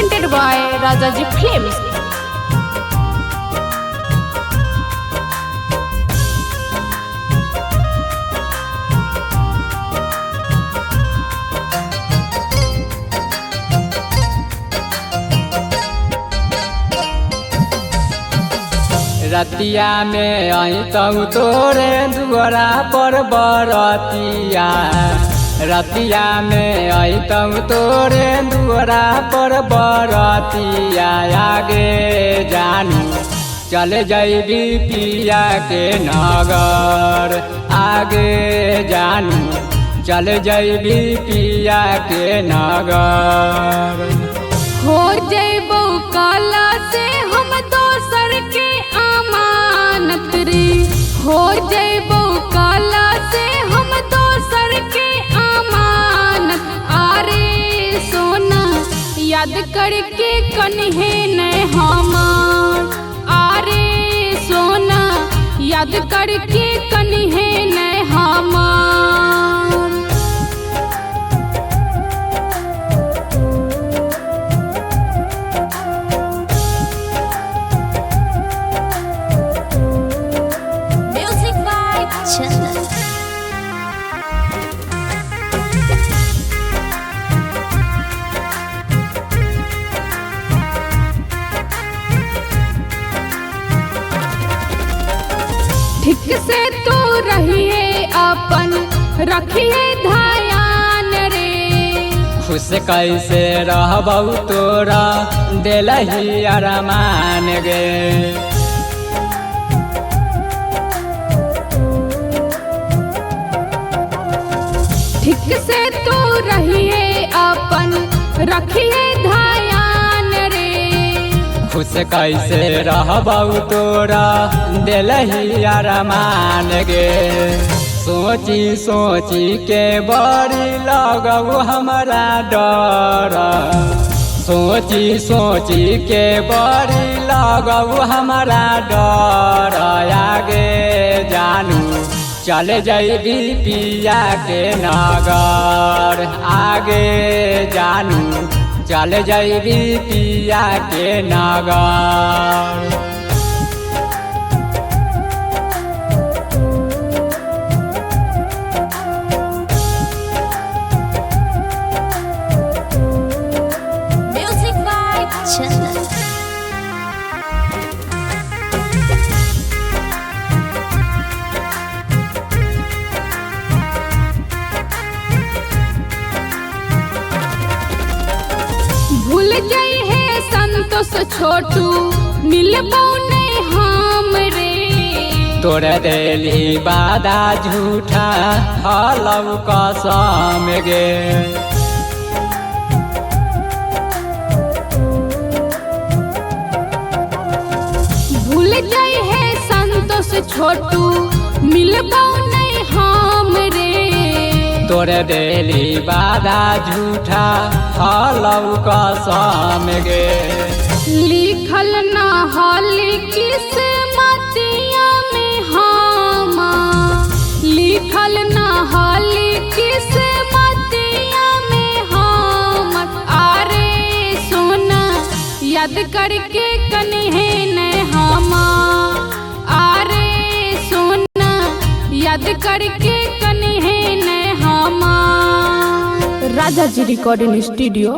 presented by Rajaji Films. रतिया में आई तऊ तोरे दुआरा पर बरतिया। रतिया में आई तऊ तोरे दुआरा पर बरतिया। आगे जानू चले जैबी पिया के नगर। आगे जानू चले जैबी पिया के नगर। हो जैबो काला से हम दोसर के अमानत रे। हो जैबो काला से हम दोसर के अमानत। आरे सोना याद करके कन्हे न हमार। आरे सोना याद करके कन्हे न हमार। ठीक से तू रहिए अपन रखिए ध्यान रे। खुश कैसे रहबऊ तोरा दिलही अरमान गे। ठीक से तू रहिए अपन रखिए ध्यान रे। खुश कैसे रहबऊ तोरा दिलही अरमान गे। सोची सोची के बड़ी लगऊ हमारा डर। सोची सोची के बड़ी लगऊ हमारा डर। आगे जानू चले जैबी पिया के नगर। आगे जानू चले जैबी पिया के नगर। भूल जाई है संतोष छोटू मिलबो नहीं हम रे। तोरे दिली बादा झूठा हलऊ कसम गे। भूल जाई है संतोष छोटू मिलबो नहीं हम रे। तोरे दिली बादा झूठा हलऊ कसम गे। लिखल ना हाली किस्मतिया में हम। लिखल ना हाली किस्मतिया में हम। आरे सोना याद करके कन्हे न हम। आरे सोना याद करके कन्हे न हम। राजाजी रिकॉर्डिंग स्टूडियो।